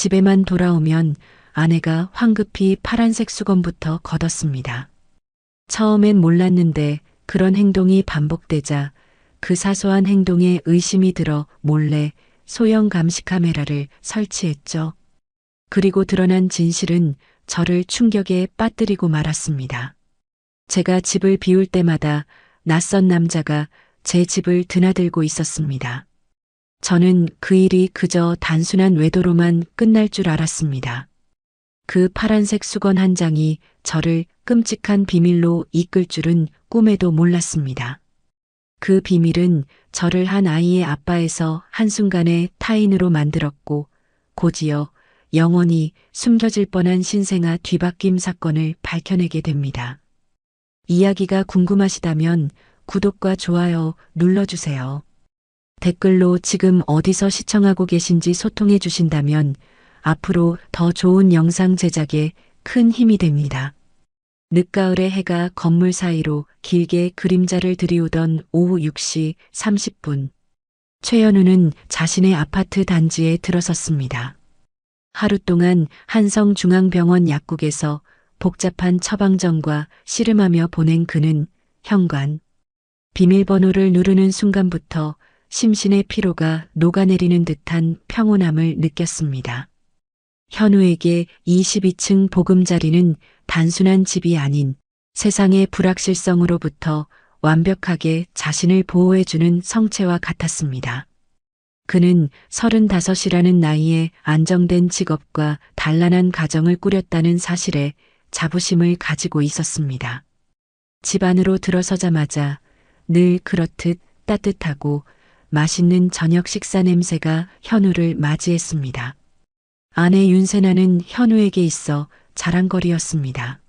집에만 돌아오면 아내가 황급히 파란색 수건부터 걷었습니다. 처음엔 몰랐는데 그런 행동이 반복되자 그 사소한 행동에 의심이 들어 몰래 소형 감시 카메라를 설치했죠. 그리고 드러난 진실은 저를 충격에 빠뜨리고 말았습니다. 제가 집을 비울 때마다 낯선 남자가 제 집을 드나들고 있었습니다. 저는 그 일이 그저 단순한 외도로만 끝날 줄 알았습니다. 그 파란색 수건 한 장이 저를 끔찍한 비밀로 이끌 줄은 꿈에도 몰랐습니다. 그 비밀은 저를 한 아이의 아빠에서 한순간에 타인으로 만들었고 곧이어 영원히 숨겨질 뻔한 신생아 뒤바뀜 사건을 밝혀내게 됩니다. 이야기가 궁금하시다면 구독과 좋아요 눌러주세요. 댓글로 지금 어디서 시청하고 계신지 소통해 주신다면 앞으로 더 좋은 영상 제작에 큰 힘이 됩니다. 늦가을의 해가 건물 사이로 길게 그림자를 들이우던 오후 6시 30분. 최현우는 자신의 아파트 단지에 들어섰습니다. 하루 동안 한성중앙병원 약국에서 복잡한 처방전과 씨름하며 보낸 그는 현관 비밀번호를 누르는 순간부터 심신의 피로가 녹아내리는 듯한 평온함을 느꼈습니다. 현우에게 22층 보금자리는 단순한 집이 아닌 세상의 불확실성으로부터 완벽하게 자신을 보호해주는 성체와 같았습니다. 그는 35이라는 나이에 안정된 직업과 단란한 가정을 꾸렸다는 사실에 자부심을 가지고 있었습니다. 집 안으로 들어서자마자 늘 그렇듯 따뜻하고 맛있는 저녁 식사 냄새가 현우를 맞이했습니다. 아내 윤세나는 현우에게 있어 자랑거리였습니다.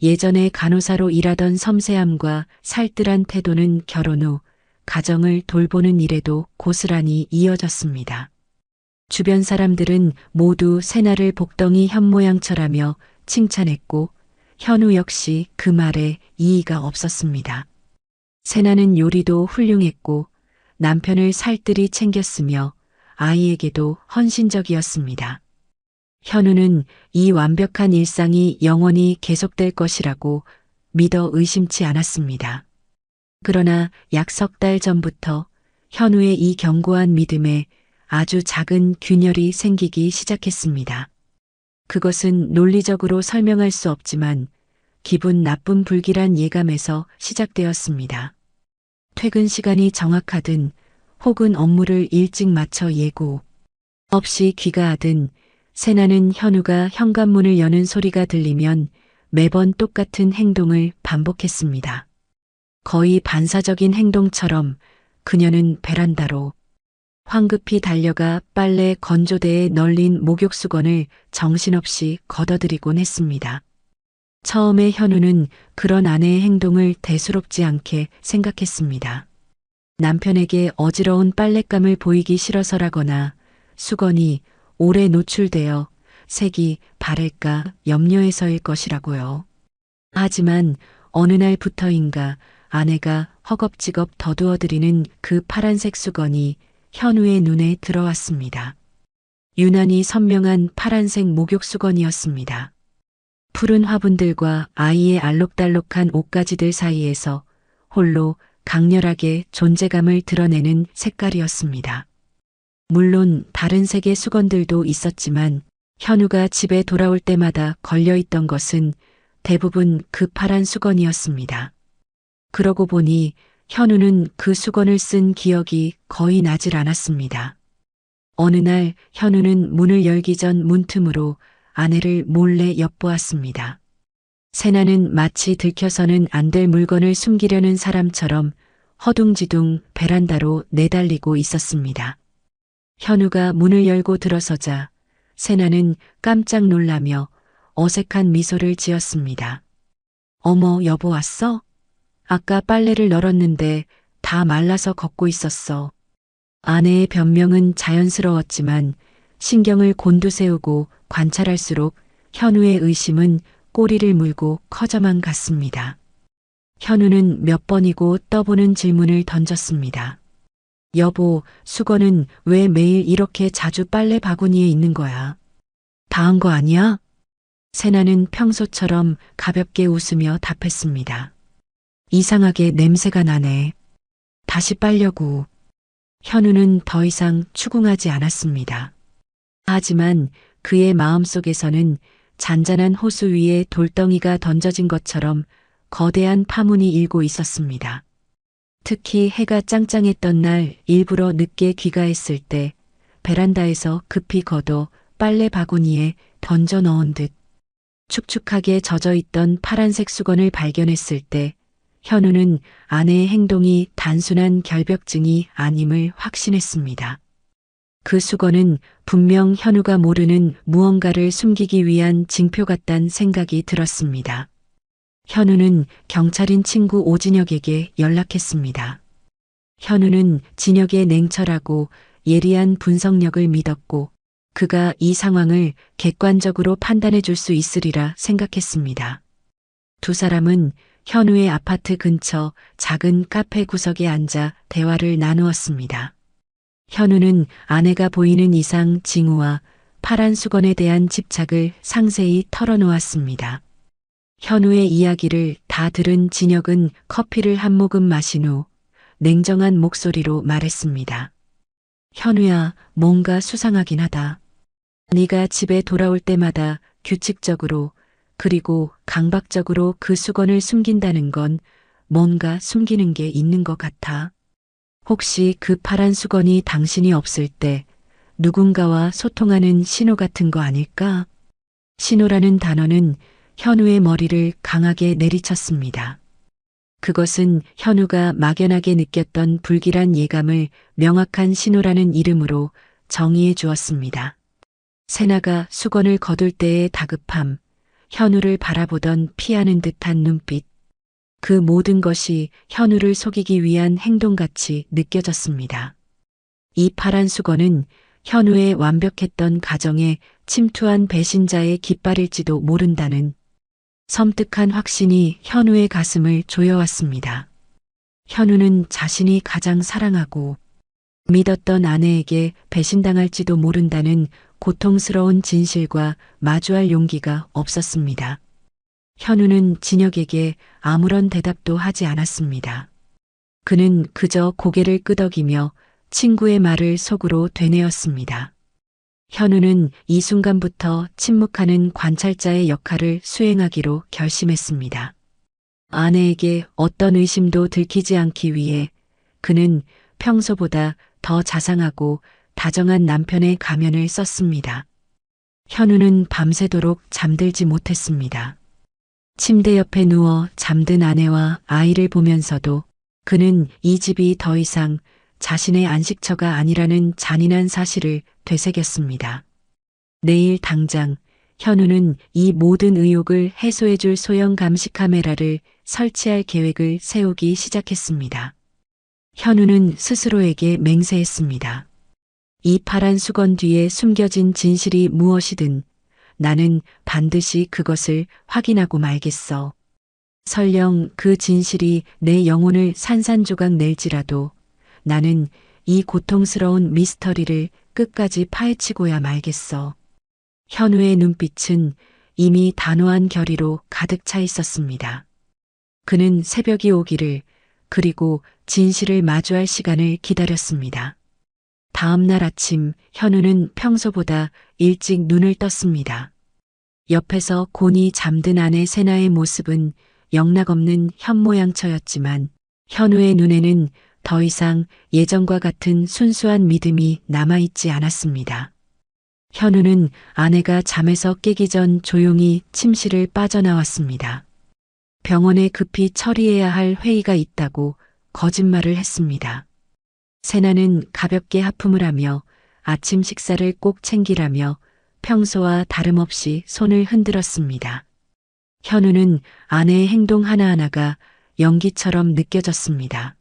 예전에 간호사로 일하던 섬세함과 살뜰한 태도는 결혼 후 가정을 돌보는 일에도 고스란히 이어졌습니다. 주변 사람들은 모두 세나를 복덩이 현모양처라며 칭찬했고 현우 역시 그 말에 이의가 없었습니다. 세나는 요리도 훌륭했고 남편을 살뜰히 챙겼으며 아이에게도 헌신적이었습니다. 현우는 이 완벽한 일상이 영원히 계속될 것이라고 믿어 의심치 않았습니다. 그러나 약 석 달 전부터 현우의 이 견고한 믿음에 아주 작은 균열이 생기기 시작했습니다. 그것은 논리적으로 설명할 수 없지만 기분 나쁜 불길한 예감에서 시작되었습니다. 퇴근 시간이 정확하든 혹은 업무를 일찍 마쳐 예고 없이 귀가하든 세나는 현우가 현관문을 여는 소리가 들리면 매번 똑같은 행동을 반복했습니다. 거의 반사적인 행동처럼 그녀는 베란다로 황급히 달려가 빨래 건조대에 널린 목욕수건을 정신없이 걷어들이곤 했습니다. 처음에 현우는 그런 아내의 행동을 대수롭지 않게 생각했습니다. 남편에게 어지러운 빨랫감을 보이기 싫어서라거나 수건이 오래 노출되어 색이 바랄까 염려해서일 것이라고요. 하지만 어느 날부터인가 아내가 허겁지겁 더두어드리는 그 파란색 수건이 현우의 눈에 들어왔습니다. 유난히 선명한 파란색 목욕수건이었습니다. 푸른 화분들과 아이의 알록달록한 옷가지들 사이에서 홀로 강렬하게 존재감을 드러내는 색깔이었습니다. 물론 다른 색의 수건들도 있었지만 현우가 집에 돌아올 때마다 걸려있던 것은 대부분 그 파란 수건이었습니다. 그러고 보니 현우는 그 수건을 쓴 기억이 거의 나질 않았습니다. 어느 날 현우는 문을 열기 전 문틈으로 아내를 몰래 엿보았습니다. 세나는 마치 들켜서는 안 될 물건을 숨기려는 사람처럼 허둥지둥 베란다로 내달리고 있었습니다. 현우가 문을 열고 들어서자 세나는 깜짝 놀라며 어색한 미소를 지었습니다. 어머, 여보 왔어? 아까 빨래를 널었는데 다 말라서 걷고 있었어. 아내의 변명은 자연스러웠지만 신경을 곤두세우고 관찰할수록 현우의 의심은 꼬리를 물고 커져만 갔습니다. 현우는 몇 번이고 떠보는 질문을 던졌습니다. 여보, 수건은 왜 매일 이렇게 자주 빨래 바구니에 있는 거야? 다 한 거 아니야? 세나는 평소처럼 가볍게 웃으며 답했습니다. 이상하게 냄새가 나네. 다시 빨려고. 현우는 더 이상 추궁하지 않았습니다. 하지만 그의 마음속에서는 잔잔한 호수 위에 돌덩이가 던져진 것처럼 거대한 파문이 일고 있었습니다. 특히 해가 짱짱했던 날 일부러 늦게 귀가했을 때 베란다에서 급히 걷어 빨래 바구니에 던져 넣은 듯 축축하게 젖어 있던 파란색 수건을 발견했을 때 현우는 아내의 행동이 단순한 결벽증이 아님을 확신했습니다. 그 수건은 분명 현우가 모르는 무언가를 숨기기 위한 징표 같단 생각이 들었습니다. 현우는 경찰인 친구 오진혁에게 연락했습니다. 현우는 진혁의 냉철하고 예리한 분석력을 믿었고 그가 이 상황을 객관적으로 판단해 줄 수 있으리라 생각했습니다. 두 사람은 현우의 아파트 근처 작은 카페 구석에 앉아 대화를 나누었습니다. 현우는 아내가 보이는 이상 징후와 파란 수건에 대한 집착을 상세히 털어놓았습니다. 현우의 이야기를 다 들은 진혁은 커피를 한 모금 마신 후 냉정한 목소리로 말했습니다. 현우야, 뭔가 수상하긴 하다. 네가 집에 돌아올 때마다 규칙적으로 그리고 강박적으로 그 수건을 숨긴다는 건 뭔가 숨기는 게 있는 것 같아. 혹시 그 파란 수건이 당신이 없을 때 누군가와 소통하는 신호 같은 거 아닐까? 신호라는 단어는 현우의 머리를 강하게 내리쳤습니다. 그것은 현우가 막연하게 느꼈던 불길한 예감을 명확한 신호라는 이름으로 정의해 주었습니다. 세나가 수건을 거둘 때의 다급함, 현우를 바라보던 피하는 듯한 눈빛, 그 모든 것이 현우를 속이기 위한 행동같이 느껴졌습니다. 이 파란 수건은 현우의 완벽했던 가정에 침투한 배신자의 깃발일지도 모른다는 섬뜩한 확신이 현우의 가슴을 조여왔습니다. 현우는 자신이 가장 사랑하고 믿었던 아내에게 배신당할지도 모른다는 고통스러운 진실과 마주할 용기가 없었습니다. 현우는 진혁에게 아무런 대답도 하지 않았습니다. 그는 그저 고개를 끄덕이며 친구의 말을 속으로 되뇌었습니다. 현우는 이 순간부터 침묵하는 관찰자의 역할을 수행하기로 결심했습니다. 아내에게 어떤 의심도 들키지 않기 위해 그는 평소보다 더 자상하고 다정한 남편의 가면을 썼습니다. 현우는 밤새도록 잠들지 못했습니다. 침대 옆에 누워 잠든 아내와 아이를 보면서도 그는 이 집이 더 이상 자신의 안식처가 아니라는 잔인한 사실을 되새겼습니다. 내일 당장 현우는 이 모든 의혹을 해소해줄 소형 감시 카메라를 설치할 계획을 세우기 시작했습니다. 현우는 스스로에게 맹세했습니다. 이 파란 수건 뒤에 숨겨진 진실이 무엇이든 나는 반드시 그것을 확인하고 말겠어. 설령 그 진실이 내 영혼을 산산조각 낼지라도 나는 이 고통스러운 미스터리를 끝까지 파헤치고야 말겠어. 현우의 눈빛은 이미 단호한 결의로 가득 차 있었습니다. 그는 새벽이 오기를 그리고 진실을 마주할 시간을 기다렸습니다. 다음 날 아침 현우는 평소보다 일찍 눈을 떴습니다. 옆에서 곤히 잠든 아내 세나의 모습은 영락없는 현모양처였지만 현우의 눈에는 더 이상 예전과 같은 순수한 믿음이 남아있지 않았습니다. 현우는 아내가 잠에서 깨기 전 조용히 침실을 빠져나왔습니다. 병원에 급히 처리해야 할 회의가 있다고 거짓말을 했습니다. 세나는 가볍게 하품을 하며 아침 식사를 꼭 챙기라며 평소와 다름없이 손을 흔들었습니다. 현우는 아내의 행동 하나하나가 연기처럼 느껴졌습니다.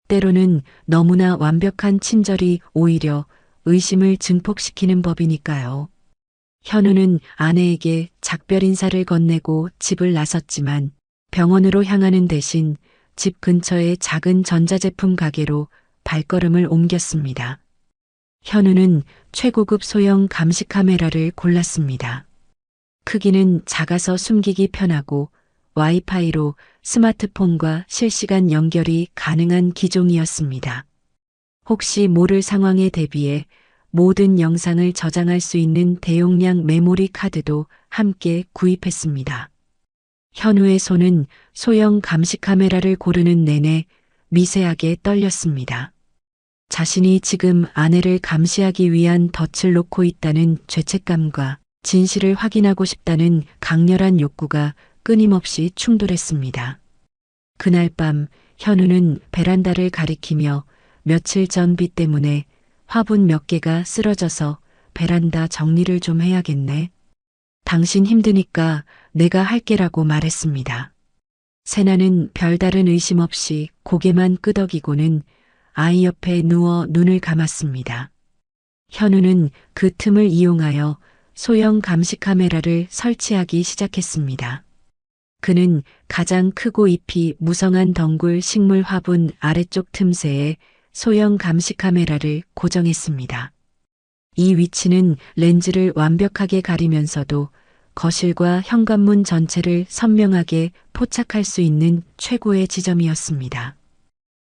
때로는 너무나 완벽한 친절이 오히려 의심을 증폭시키는 법이니까요. 현우는 아내에게 작별 인사를 건네고 집을 나섰지만 병원으로 향하는 대신 집 근처의 작은 전자제품 가게로 발걸음을 옮겼습니다. 현우는 최고급 소형 감시 카메라를 골랐습니다. 크기는 작아서 숨기기 편하고 와이파이로 스마트폰과 실시간 연결이 가능한 기종이었습니다. 혹시 모를 상황에 대비해 모든 영상을 저장할 수 있는 대용량 메모리 카드도 함께 구입했습니다. 현우의 손은 소형 감시 카메라를 고르는 내내 미세하게 떨렸습니다. 자신이 지금 아내를 감시하기 위한 덫을 놓고 있다는 죄책감과 진실을 확인하고 싶다는 강렬한 욕구가 끊임없이 충돌했습니다. 그날 밤 현우는 베란다를 가리키며 며칠 전 비 때문에 화분 몇 개가 쓰러져서 베란다 정리를 좀 해야겠네. 당신 힘드니까 내가 할게라고 말했습니다. 세나는 별다른 의심 없이 고개만 끄덕이고는 아이 옆에 누워 눈을 감았습니다. 현우는 그 틈을 이용하여 소형 감시 카메라를 설치하기 시작했습니다. 그는 가장 크고 잎이 무성한 덩굴 식물 화분 아래쪽 틈새에 소형 감시 카메라를 고정했습니다. 이 위치는 렌즈를 완벽하게 가리면서도 거실과 현관문 전체를 선명하게 포착할 수 있는 최고의 지점이었습니다.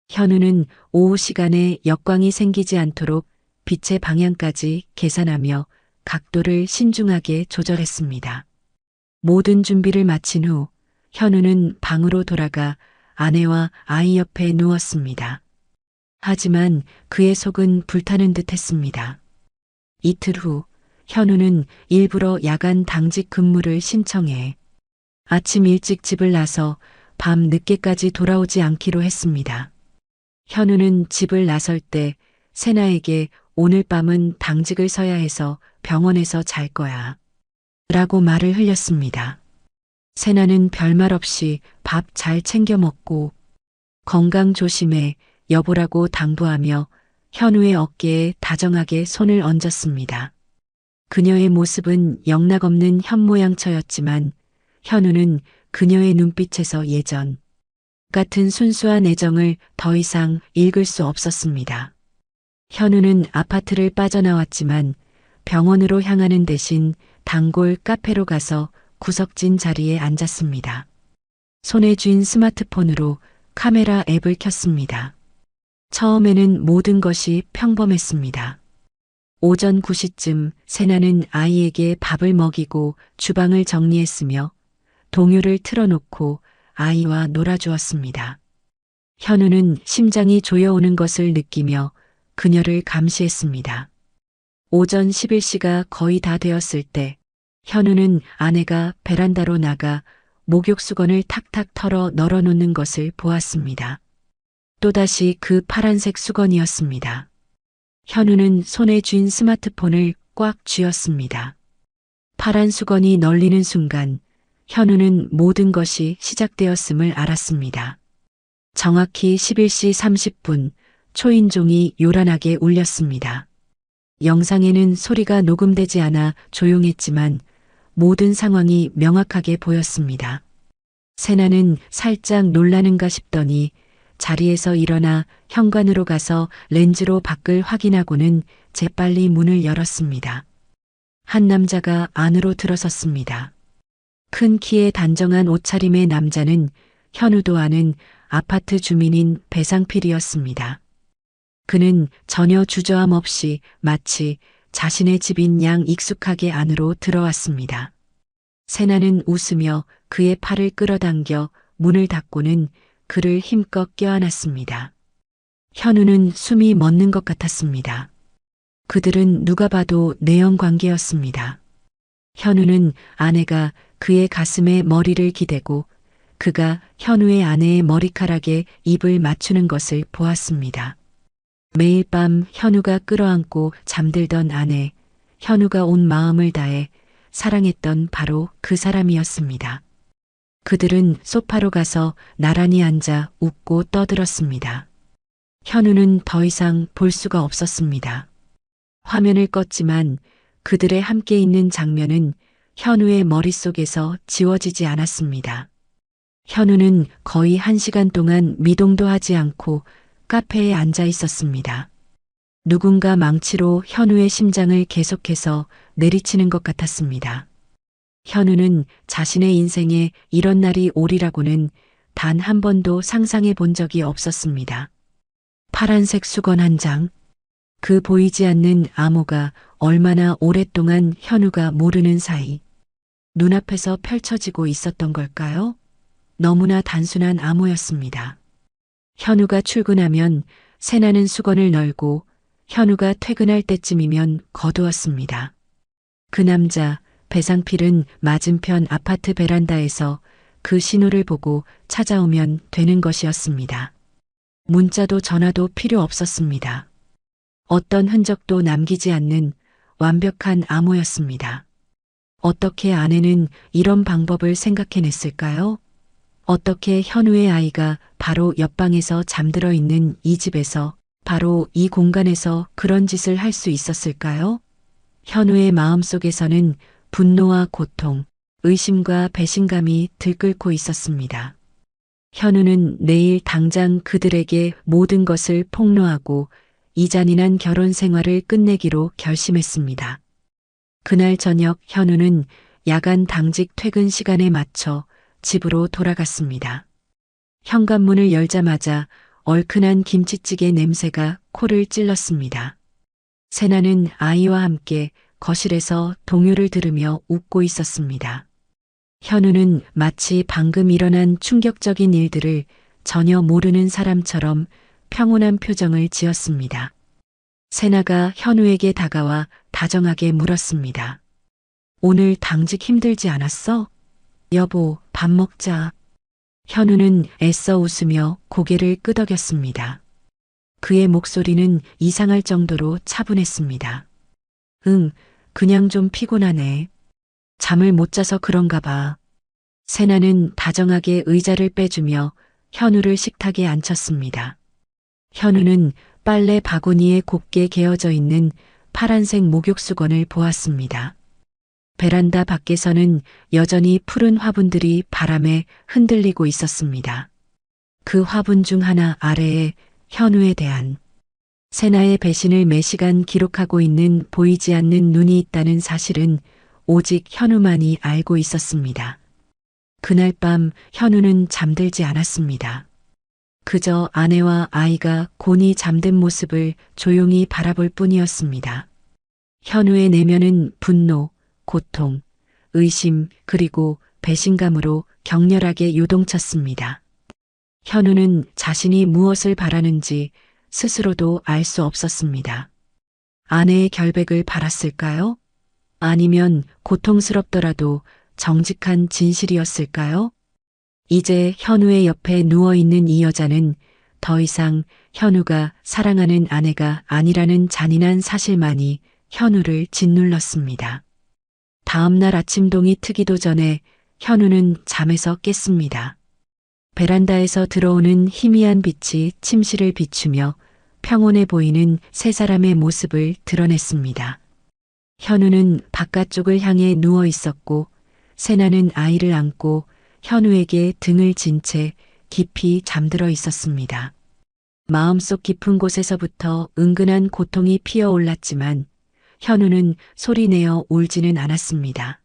현우는 오후 시간에 역광이 생기지 않도록 빛의 방향까지 계산하며 각도를 신중하게 조절했습니다. 모든 준비를 마친 후 현우는 방으로 돌아가 아내와 아이 옆에 누웠습니다. 하지만 그의 속은 불타는 듯 했습니다. 이틀 후 현우는 일부러 야간 당직 근무를 신청해 아침 일찍 집을 나서 밤 늦게까지 돌아오지 않기로 했습니다. 현우는 집을 나설 때 세나에게 오늘 밤은 당직을 서야 해서 병원에서 잘 거야 라고 말을 흘렸습니다. 세나는 별말 없이 밥 잘 챙겨 먹고 건강 조심해 여보라고 당부하며 현우의 어깨에 다정하게 손을 얹었습니다. 그녀의 모습은 영락없는 현모양처였지만 현우는 그녀의 눈빛에서 예전 같은 순수한 애정을 더 이상 읽을 수 없었습니다. 현우는 아파트를 빠져나왔지만 병원으로 향하는 대신 단골 카페로 가서 구석진 자리에 앉았습니다. 손에 쥔 스마트폰으로 카메라 앱을 켰습니다. 처음에는 모든 것이 평범했습니다. 오전 9시쯤 세나는 아이에게 밥을 먹이고 주방을 정리했으며 동요를 틀어놓고 아이와 놀아주었습니다. 현우는 심장이 조여오는 것을 느끼며 그녀를 감시했습니다. 오전 11시가 거의 다 되었을 때 현우는 아내가 베란다로 나가 목욕수건을 탁탁 털어 널어놓는 것을 보았습니다. 또다시 그 파란색 수건이었습니다. 현우는 손에 쥔 스마트폰을 꽉 쥐었습니다. 파란 수건이 널리는 순간 현우는 모든 것이 시작되었음을 알았습니다. 정확히 11시 30분 초인종이 요란하게 울렸습니다. 영상에는 소리가 녹음되지 않아 조용했지만 모든 상황이 명확하게 보였습니다. 세나는 살짝 놀라는가 싶더니 자리에서 일어나 현관으로 가서 렌즈로 밖을 확인하고는 재빨리 문을 열었습니다. 한 남자가 안으로 들어섰습니다. 큰 키에 단정한 옷차림의 남자는 현우도 아는 아파트 주민인 배상필이었습니다. 그는 전혀 주저함 없이 마치 자신의 집인 양 익숙하게 안으로 들어왔습니다. 세나는 웃으며 그의 팔을 끌어당겨 문을 닫고는 그를 힘껏 껴안았습니다. 현우는 숨이 멎는 것 같았습니다. 그들은 누가 봐도 내연 관계였습니다. 현우는 아내가 그의 가슴에 머리를 기대고 그가 현우의 아내의 머리카락에 입을 맞추는 것을 보았습니다. 매일 밤 현우가 끌어안고 잠들던 아내, 현우가 온 마음을 다해 사랑했던 바로 그 사람이었습니다. 그들은 소파로 가서 나란히 앉아 웃고 떠들었습니다. 현우는 더 이상 볼 수가 없었습니다. 화면을 껐지만 그들의 함께 있는 장면은 현우의 머릿속에서 지워지지 않았습니다. 현우는 거의 1시간 동안 미동도 하지 않고 카페에 앉아 있었습니다. 누군가 망치로 현우의 심장을 계속해서 내리치는 것 같았습니다. 현우는 자신의 인생에 이런 날이 오리라고는 단 한 번도 상상해 본 적이 없었습니다. 파란색 수건 한 장, 그 보이지 않는 암호가 얼마나 오랫동안 현우가 모르는 사이 눈앞에서 펼쳐지고 있었던 걸까요? 너무나 단순한 암호였습니다. 현우가 출근하면 세나는 수건을 널고 현우가 퇴근할 때쯤이면 거두었습니다. 그 남자 배상필은 맞은편 아파트 베란다에서 그 신호를 보고 찾아오면 되는 것이었습니다. 문자도 전화도 필요 없었습니다. 어떤 흔적도 남기지 않는 완벽한 암호였습니다. 어떻게 아내는 이런 방법을 생각해냈을까요? 어떻게 현우의 아이가 바로 옆방에서 잠들어 있는 이 집에서 바로 이 공간에서 그런 짓을 할 수 있었을까요? 현우의 마음속에서는 분노와 고통, 의심과 배신감이 들끓고 있었습니다. 현우는 내일 당장 그들에게 모든 것을 폭로하고 이 잔인한 결혼 생활을 끝내기로 결심했습니다. 그날 저녁 현우는 야간 당직 퇴근 시간에 맞춰 집으로 돌아갔습니다. 현관문을 열자마자 얼큰한 김치찌개 냄새가 코를 찔렀습니다. 세나는 아이와 함께 거실에서 동요를 들으며 웃고 있었습니다. 현우는 마치 방금 일어난 충격적인 일들을 전혀 모르는 사람처럼 평온한 표정을 지었습니다. 세나가 현우에게 다가와 다정하게 물었습니다. 오늘 당직 힘들지 않았어? 여보, 밥 먹자. 현우는 애써 웃으며 고개를 끄덕였습니다. 그의 목소리는 이상할 정도로 차분했습니다. 응, 그냥 좀 피곤하네. 잠을 못 자서 그런가 봐. 세나는 다정하게 의자를 빼주며 현우를 식탁에 앉혔습니다. 현우는 빨래 바구니에 곱게 개어져 있는 파란색 목욕수건을 보았습니다. 베란다 밖에서는 여전히 푸른 화분들이 바람에 흔들리고 있었습니다. 그 화분 중 하나 아래에 현우에 대한 세나의 배신을 매시간 기록하고 있는 보이지 않는 눈이 있다는 사실은 오직 현우만이 알고 있었습니다. 그날 밤 현우는 잠들지 않았습니다. 그저 아내와 아이가 곤히 잠든 모습을 조용히 바라볼 뿐이었습니다. 현우의 내면은 분노, 고통, 의심 그리고 배신감으로 격렬하게 요동쳤습니다. 현우는 자신이 무엇을 바라는지 스스로도 알 수 없었습니다. 아내의 결백을 바랐을까요? 아니면 고통스럽더라도 정직한 진실이었을까요? 이제 현우의 옆에 누워있는 이 여자는 더 이상 현우가 사랑하는 아내가 아니라는 잔인한 사실만이 현우를 짓눌렀습니다. 다음 날 아침동이 트기도 전에 현우는 잠에서 깼습니다. 베란다에서 들어오는 희미한 빛이 침실을 비추며 평온해 보이는 세 사람의 모습을 드러냈습니다. 현우는 바깥쪽을 향해 누워 있었고 세나는 아이를 안고 현우에게 등을 진 채 깊이 잠들어 있었습니다. 마음속 깊은 곳에서부터 은근한 고통이 피어올랐지만 현우는 소리내어 울지는 않았습니다.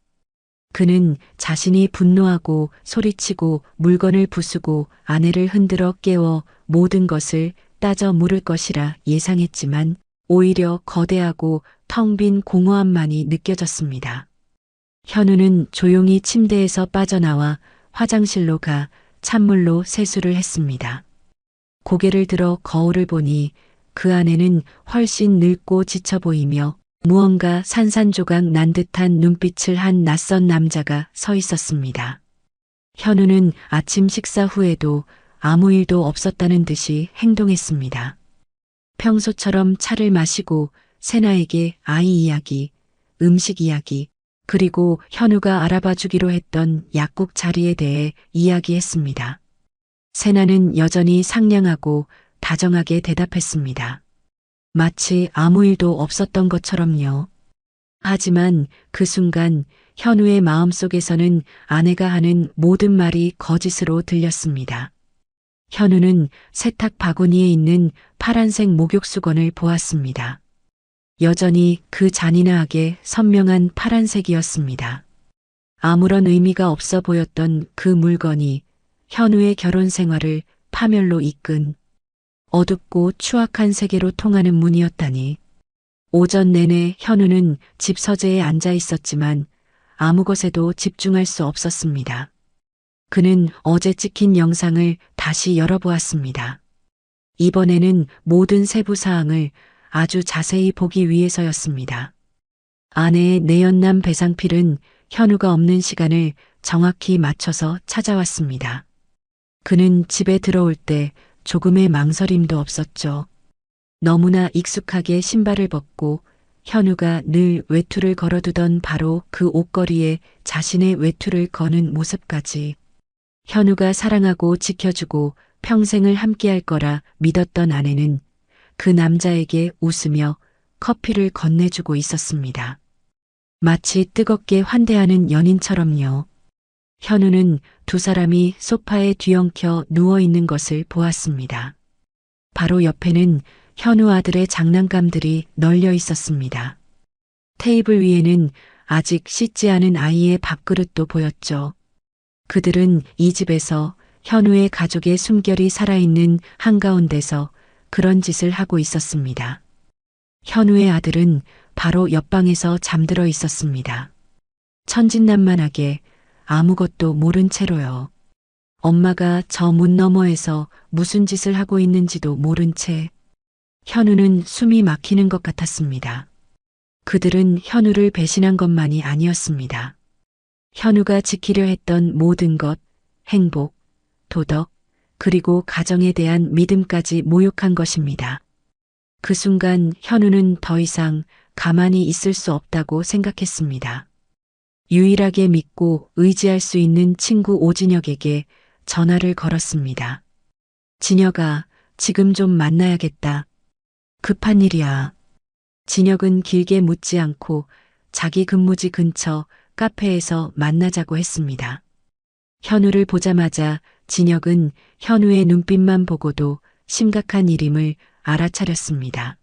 그는 자신이 분노하고 소리치고 물건을 부수고 아내를 흔들어 깨워 모든 것을 따져 물을 것이라 예상했지만 오히려 거대하고 텅 빈 공허함만이 느껴졌습니다. 현우는 조용히 침대에서 빠져나와 화장실로 가 찬물로 세수를 했습니다. 고개를 들어 거울을 보니 그 안에는 훨씬 늙고 지쳐 보이며 무언가 산산조각 난 듯한 눈빛을 한 낯선 남자가 서 있었습니다. 현우는 아침 식사 후에도 아무 일도 없었다는 듯이 행동했습니다. 평소처럼 차를 마시고 세나에게 아이 이야기, 음식 이야기, 그리고 현우가 알아봐 주기로 했던 약국 자리에 대해 이야기했습니다. 세나는 여전히 상냥하고 다정하게 대답했습니다. 마치 아무 일도 없었던 것처럼요. 하지만 그 순간 현우의 마음속에서는 아내가 하는 모든 말이 거짓으로 들렸습니다. 현우는 세탁 바구니에 있는 파란색 목욕수건을 보았습니다. 여전히 그 잔인하게 선명한 파란색이었습니다. 아무런 의미가 없어 보였던 그 물건이 현우의 결혼 생활을 파멸로 이끈 어둡고 추악한 세계로 통하는 문이었다니. 오전 내내 현우는 집 서재에 앉아 있었지만 아무 것에도 집중할 수 없었습니다. 그는 어제 찍힌 영상을 다시 열어보았습니다. 이번에는 모든 세부 사항을 아주 자세히 보기 위해서였습니다. 아내의 내연남 배상필은 현우가 없는 시간을 정확히 맞춰서 찾아왔습니다. 그는 집에 들어올 때 조금의 망설임도 없었죠. 너무나 익숙하게 신발을 벗고 현우가 늘 외투를 걸어두던 바로 그 옷걸이에 자신의 외투를 거는 모습까지. 현우가 사랑하고 지켜주고 평생을 함께할 거라 믿었던 아내는 그 남자에게 웃으며 커피를 건네주고 있었습니다. 마치 뜨겁게 환대하는 연인처럼요. 현우는 두 사람이 소파에 뒤엉켜 누워있는 것을 보았습니다. 바로 옆에는 현우 아들의 장난감들이 널려 있었습니다. 테이블 위에는 아직 씻지 않은 아이의 밥그릇도 보였죠. 그들은 이 집에서 현우의 가족의 숨결이 살아있는 한가운데서 그런 짓을 하고 있었습니다. 현우의 아들은 바로 옆방에서 잠들어 있었습니다. 천진난만하게 아무것도 모른 채로요. 엄마가 저 문 너머에서 무슨 짓을 하고 있는지도 모른 채 현우는 숨이 막히는 것 같았습니다. 그들은 현우를 배신한 것만이 아니었습니다. 현우가 지키려 했던 모든 것, 행복, 도덕, 그리고 가정에 대한 믿음까지 모욕한 것입니다. 그 순간 현우는 더 이상 가만히 있을 수 없다고 생각했습니다. 유일하게 믿고 의지할 수 있는 친구 오진혁에게 전화를 걸었습니다. 진혁아, 지금 좀 만나야겠다. 급한 일이야. 진혁은 길게 묻지 않고 자기 근무지 근처 카페에서 만나자고 했습니다. 현우를 보자마자 진혁은 현우의 눈빛만 보고도 심각한 일임을 알아차렸습니다.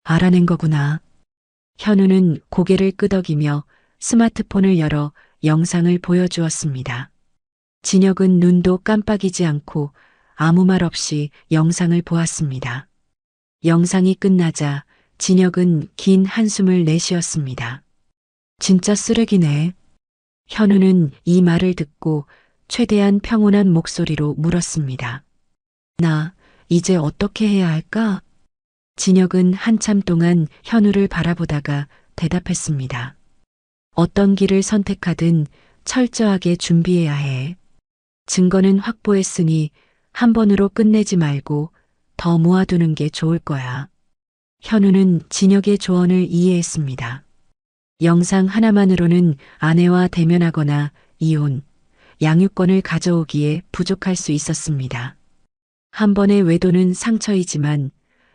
알아낸 거구나. 현우는 고개를 끄덕이며 스마트폰을 열어 영상을 보여주었습니다. 진혁은 눈도 깜빡이지 않고 아무 말 없이 영상을 보았습니다. 영상이 끝나자 진혁은 긴 한숨을 내쉬었습니다. 진짜 쓰레기네. 현우는 이 말을 듣고 최대한 평온한 목소리로 물었습니다. 나 이제 어떻게 해야 할까? 진혁은 한참 동안 현우를 바라보다가 대답했습니다. 어떤 길을 선택하든 철저하게 준비해야 해. 증거는 확보했으니 한 번으로 끝내지 말고 더 모아두는 게 좋을 거야. 현우는 진혁의 조언을 이해했습니다. 영상 하나만으로는 아내와 대면하거나 이혼, 양육권을 가져오기에 부족할 수 있었습니다. 한 번의 외도는 상처이지만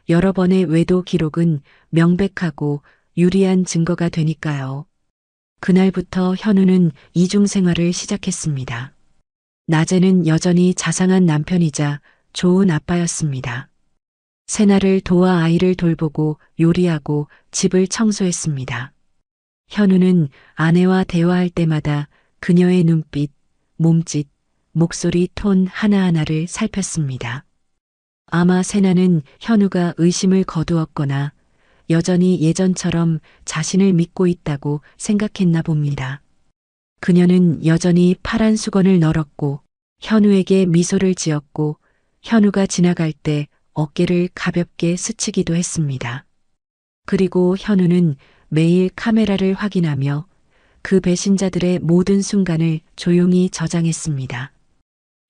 여러 번의 외도 기록은 명백하고 유리한 증거가 되니까요. 그날부터 현우는 이중 생활을 시작했습니다. 낮에는 여전히 자상한 남편이자 좋은 아빠였습니다. 새날을 도와 아이를 돌보고 요리하고 집을 청소했습니다. 현우는 아내와 대화할 때마다 그녀의 눈빛, 몸짓, 목소리 톤 하나하나를 살폈습니다. 아마 세나는 현우가 의심을 거두었거나 여전히 예전처럼 자신을 믿고 있다고 생각했나 봅니다. 그녀는 여전히 파란 수건을 널었고 현우에게 미소를 지었고 현우가 지나갈 때 어깨를 가볍게 스치기도 했습니다. 그리고 현우는 매일 카메라를 확인하며 그 배신자들의 모든 순간을 조용히 저장했습니다.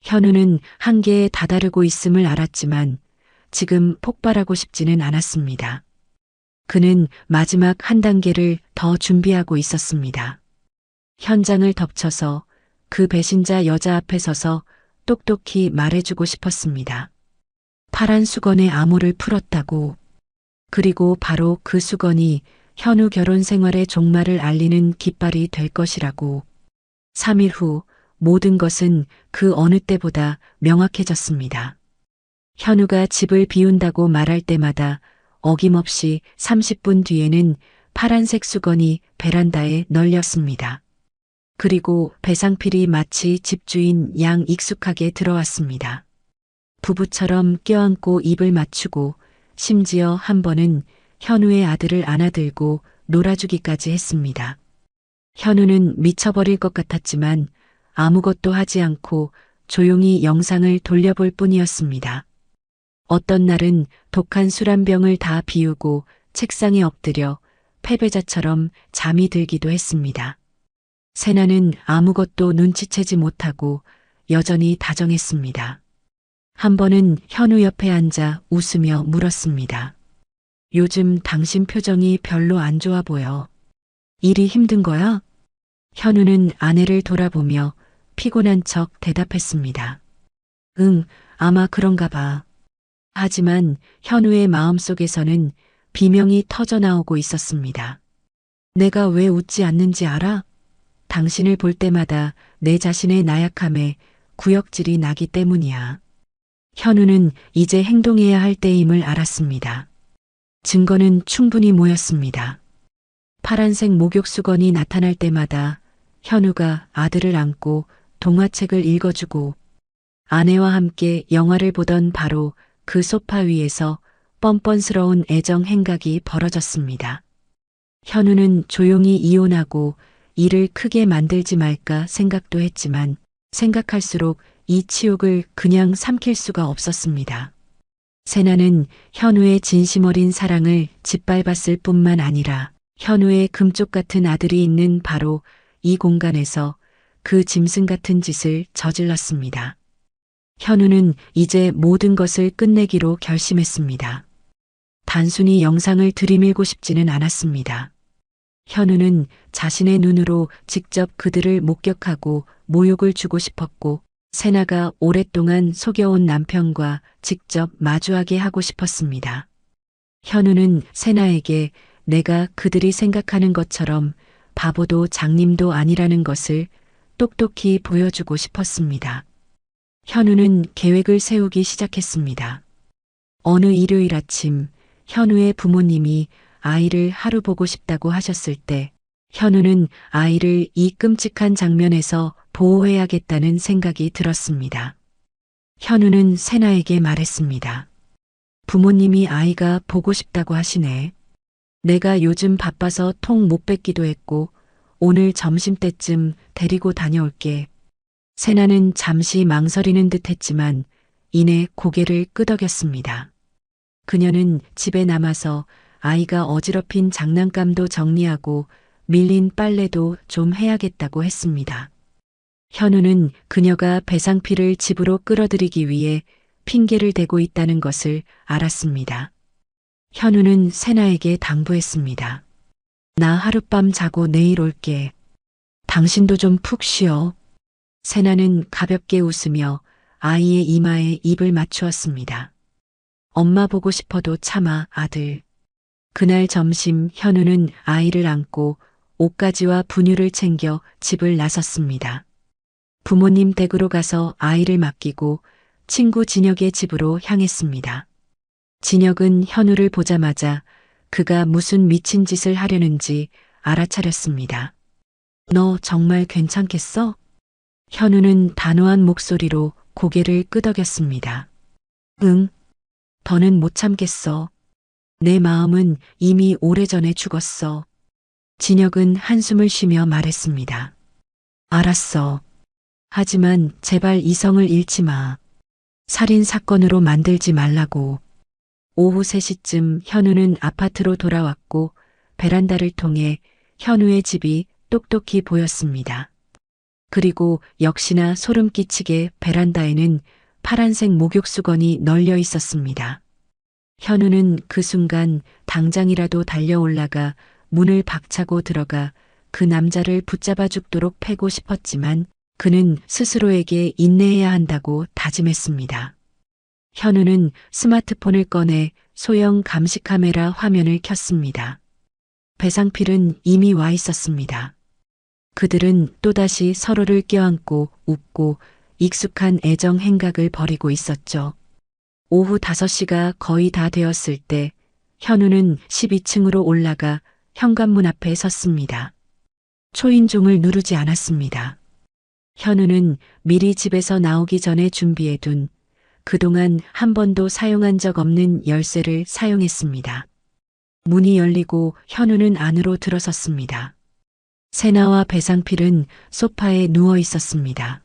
현우는 한계에 다다르고 있음을 알았지만 지금 폭발하고 싶지는 않았습니다. 그는 마지막 한 단계를 더 준비하고 있었습니다. 현장을 덮쳐서 그 배신자 여자 앞에 서서 똑똑히 말해주고 싶었습니다. 파란 수건의 암호를 풀었다고. 그리고 바로 그 수건이 현우 결혼 생활의 종말을 알리는 깃발이 될 것이라고. 3일 후 모든 것은 그 어느 때보다 명확해졌습니다. 현우가 집을 비운다고 말할 때마다 어김없이 30분 뒤에는 파란색 수건이 베란다에 널렸습니다. 그리고 배상필이 마치 집주인 양 익숙하게 들어왔습니다. 부부처럼 껴안고 입을 맞추고 심지어 한 번은 현우의 아들을 안아들고 놀아주기까지 했습니다. 현우는 미쳐버릴 것 같았지만 아무것도 하지 않고 조용히 영상을 돌려볼 뿐이었습니다. 어떤 날은 독한 술 한 병을 다 비우고 책상에 엎드려 패배자처럼 잠이 들기도 했습니다. 세나는 아무것도 눈치채지 못하고 여전히 다정했습니다. 한 번은 현우 옆에 앉아 웃으며 물었습니다. 요즘 당신 표정이 별로 안 좋아 보여. 일이 힘든 거야? 현우는 아내를 돌아보며 피곤한 척 대답했습니다. 응, 아마 그런가 봐. 하지만 현우의 마음속에서는 비명이 터져나오고 있었습니다. 내가 왜 웃지 않는지 알아? 당신을 볼 때마다 내 자신의 나약함에 구역질이 나기 때문이야. 현우는 이제 행동해야 할 때임을 알았습니다. 증거는 충분히 모였습니다. 파란색 목욕수건이 나타날 때마다 현우가 아들을 안고 동화책을 읽어주고 아내와 함께 영화를 보던 바로 그 소파 위에서 뻔뻔스러운 애정 행각이 벌어졌습니다. 현우는 조용히 이혼하고 일을 크게 만들지 말까 생각도 했지만 생각할수록 이 치욕을 그냥 삼킬 수가 없었습니다. 세나는 현우의 진심 어린 사랑을 짓밟았을 뿐만 아니라 현우의 금쪽 같은 아들이 있는 바로 이 공간에서 그 짐승 같은 짓을 저질렀습니다. 현우는 이제 모든 것을 끝내기로 결심했습니다. 단순히 영상을 들이밀고 싶지는 않았습니다. 현우는 자신의 눈으로 직접 그들을 목격하고 모욕을 주고 싶었고 세나가 오랫동안 속여온 남편과 직접 마주하게 하고 싶었습니다. 현우는 세나에게 내가 그들이 생각하는 것처럼 바보도 장님도 아니라는 것을 똑똑히 보여주고 싶었습니다. 현우는 계획을 세우기 시작했습니다. 어느 일요일 아침 현우의 부모님이 아이를 하루 보고 싶다고 하셨을 때 현우는 아이를 이 끔찍한 장면에서 보호해야겠다는 생각이 들었습니다. 현우는 세나에게 말했습니다. 부모님이 아이가 보고 싶다고 하시네. 내가 요즘 바빠서 통 못 뵙기도 했고 오늘 점심때쯤 데리고 다녀올게. 세나는 잠시 망설이는 듯 했지만 이내 고개를 끄덕였습니다. 그녀는 집에 남아서 아이가 어지럽힌 장난감도 정리하고 밀린 빨래도 좀 해야겠다고 했습니다. 현우는 그녀가 배상필을 집으로 끌어들이기 위해 핑계를 대고 있다는 것을 알았습니다. 현우는 세나에게 당부했습니다. 나 하룻밤 자고 내일 올게. 당신도 좀 푹 쉬어. 세나는 가볍게 웃으며 아이의 이마에 입을 맞추었습니다. 엄마 보고 싶어도 참아, 아들. 그날 점심 현우는 아이를 안고 옷가지와 분유를 챙겨 집을 나섰습니다. 부모님 댁으로 가서 아이를 맡기고 친구 진혁의 집으로 향했습니다. 진혁은 현우를 보자마자 그가 무슨 미친 짓을 하려는지 알아차렸습니다. 너 정말 괜찮겠어? 현우는 단호한 목소리로 고개를 끄덕였습니다. 응, 더는 못 참겠어. 내 마음은 이미 오래전에 죽었어. 진혁은 한숨을 쉬며 말했습니다. 알았어. 하지만 제발 이성을 잃지 마. 살인 사건으로 만들지 말라고. 오후 3시쯤 현우는 아파트로 돌아왔고 베란다를 통해 현우의 집이 똑똑히 보였습니다. 그리고 역시나 소름 끼치게 베란다에는 파란색 목욕수건이 널려 있었습니다. 현우는 그 순간 당장이라도 달려 올라가 문을 박차고 들어가 그 남자를 붙잡아 죽도록 패고 싶었지만 그는 스스로에게 인내해야 한다고 다짐했습니다. 현우는 스마트폰을 꺼내 소형 감시 카메라 화면을 켰습니다. 배상필은 이미 와 있었습니다. 그들은 또다시 서로를 껴안고 웃고 익숙한 애정 행각을 벌이고 있었죠. 오후 5시가 거의 다 되었을 때 현우는 12층으로 올라가 현관문 앞에 섰습니다. 초인종을 누르지 않았습니다. 현우는 미리 집에서 나오기 전에 준비해둔 그동안 한 번도 사용한 적 없는 열쇠를 사용했습니다. 문이 열리고 현우는 안으로 들어섰습니다. 세나와 배상필은 소파에 누워 있었습니다.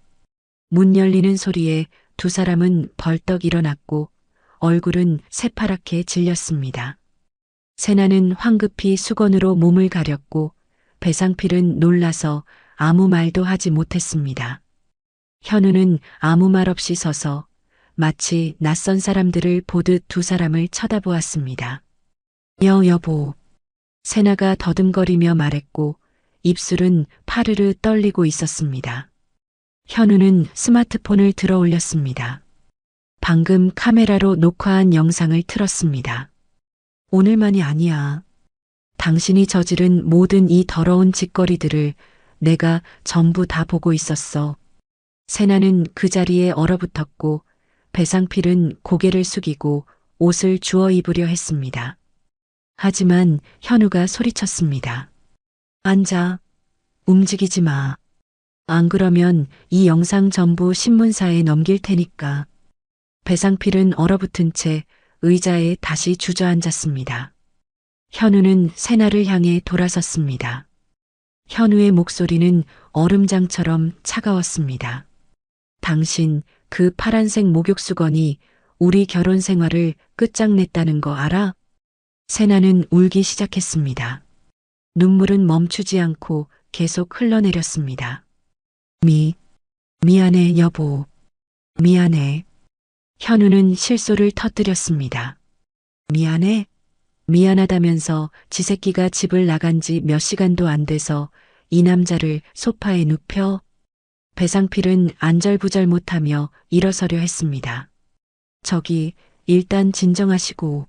문 열리는 소리에 두 사람은 벌떡 일어났고 얼굴은 새파랗게 질렸습니다. 세나는 황급히 수건으로 몸을 가렸고 배상필은 놀라서 아무 말도 하지 못했습니다. 현우는 아무 말 없이 서서 마치 낯선 사람들을 보듯 두 사람을 쳐다보았습니다. 여보. 세나가 더듬거리며 말했고 입술은 파르르 떨리고 있었습니다. 현우는 스마트폰을 들어 올렸습니다. 방금 카메라로 녹화한 영상을 틀었습니다. 오늘만이 아니야. 당신이 저지른 모든 이 더러운 짓거리들을 내가 전부 다 보고 있었어. 세나는 그 자리에 얼어붙었고 배상필은 고개를 숙이고 옷을 주워 입으려 했습니다. 하지만 현우가 소리쳤습니다. 앉아. 움직이지 마. 안 그러면 이 영상 전부 신문사에 넘길 테니까. 배상필은 얼어붙은 채 의자에 다시 주저앉았습니다. 현우는 세나를 향해 돌아섰습니다. 현우의 목소리는 얼음장처럼 차가웠습니다. 당신 그 파란색 목욕수건이 우리 결혼 생활을 끝장냈다는 거 알아? 세나는 울기 시작했습니다. 눈물은 멈추지 않고 계속 흘러내렸습니다. 미안해 여보. 미안해. 현우는 실소를 터뜨렸습니다. 미안해? 미안하다면서 지 새끼가 집을 나간 지 몇 시간도 안 돼서 이 남자를 소파에 눕혀? 배상필은 안절부절 못하며 일어서려 했습니다. 저기 일단 진정하시고.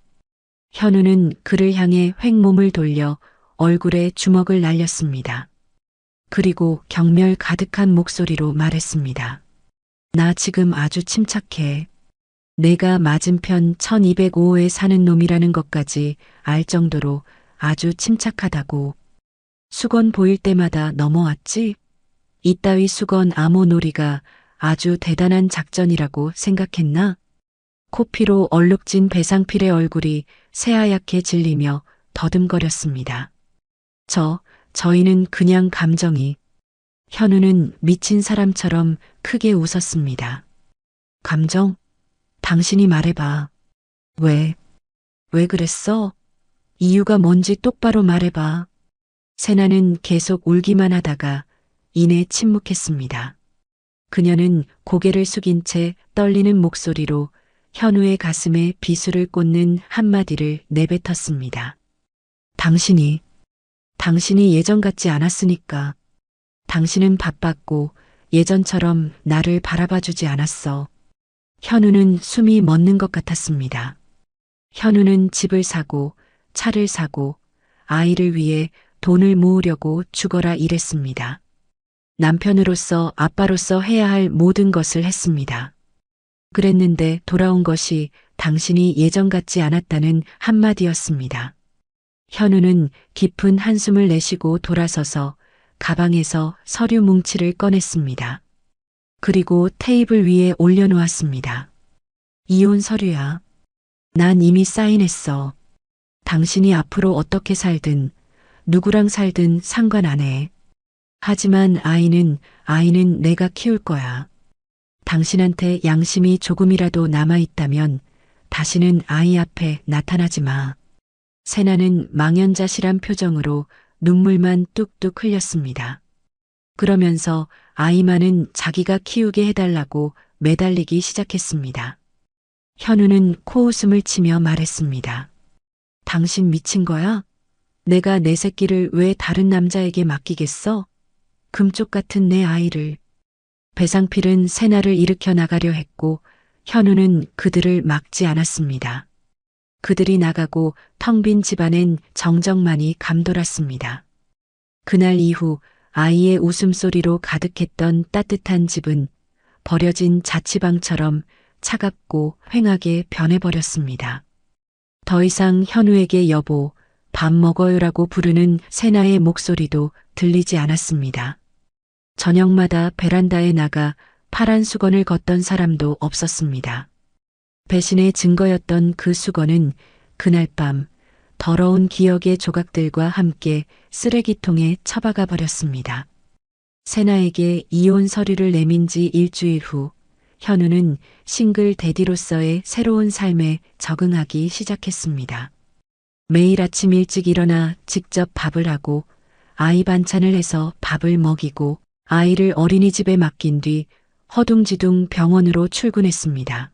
현우는 그를 향해 횡몸을 돌려 얼굴에 주먹을 날렸습니다. 그리고 경멸 가득한 목소리로 말했습니다. 나 지금 아주 침착해. 내가 맞은편 1205호에 사는 놈이라는 것까지 알 정도로 아주 침착하다고. 수건 보일 때마다 넘어왔지? 이따위 수건 암호 놀이가 아주 대단한 작전이라고 생각했나? 코피로 얼룩진 배상필의 얼굴이 새하얗게 질리며 더듬거렸습니다. 저희는 그냥 감정이. 현우는 미친 사람처럼 크게 웃었습니다. 감정? 당신이 말해봐. 왜 그랬어? 이유가 뭔지 똑바로 말해봐. 세나는 계속 울기만 하다가 이내 침묵했습니다. 그녀는 고개를 숙인 채 떨리는 목소리로 현우의 가슴에 비수를 꽂는 한마디를 내뱉었습니다. 당신이 예전 같지 않았으니까. 당신은 바빴고 예전처럼 나를 바라봐주지 않았어. 현우는 숨이 멎는 것 같았습니다. 현우는 집을 사고 차를 사고 아이를 위해 돈을 모으려고 죽어라 일했습니다. 남편으로서 아빠로서 해야 할 모든 것을 했습니다. 그랬는데 돌아온 것이 당신이 예전 같지 않았다는 한마디였습니다. 현우는 깊은 한숨을 내쉬고 돌아서서 가방에서 서류 뭉치를 꺼냈습니다. 그리고 테이블 위에 올려놓았습니다. 이혼 서류야. 난 이미 사인했어. 당신이 앞으로 어떻게 살든 누구랑 살든 상관 안 해. 하지만 아이는 내가 키울 거야. 당신한테 양심이 조금이라도 남아있다면 다시는 아이 앞에 나타나지 마. 세나는 망연자실한 표정으로 눈물만 뚝뚝 흘렸습니다. 그러면서 아이만은 자기가 키우게 해달라고 매달리기 시작했습니다. 현우는 코웃음을 치며 말했습니다. 당신 미친 거야? 내가 내 새끼를 왜 다른 남자에게 맡기겠어? 금쪽 같은 내 아이를. 배상필은 세나를 일으켜 나가려 했고 현우는 그들을 막지 않았습니다. 그들이 나가고 텅 빈 집안엔 정적만이 감돌았습니다. 그날 이후 아이의 웃음소리로 가득했던 따뜻한 집은 버려진 자취방처럼 차갑고 휑하게 변해버렸습니다. 더 이상 현우에게 여보, 밥 먹어요라고 부르는 세나의 목소리도 들리지 않았습니다. 저녁마다 베란다에 나가 파란 수건을 걷던 사람도 없었습니다. 배신의 증거였던 그 수건은 그날 밤 더러운 기억의 조각들과 함께 쓰레기통에 처박아 버렸습니다. 세나에게 이혼 서류를 내민 지 일주일 후 현우는 싱글 대디로서의 새로운 삶에 적응하기 시작했습니다. 매일 아침 일찍 일어나 직접 밥을 하고 아이 반찬을 해서 밥을 먹이고 아이를 어린이집에 맡긴 뒤 허둥지둥 병원으로 출근했습니다.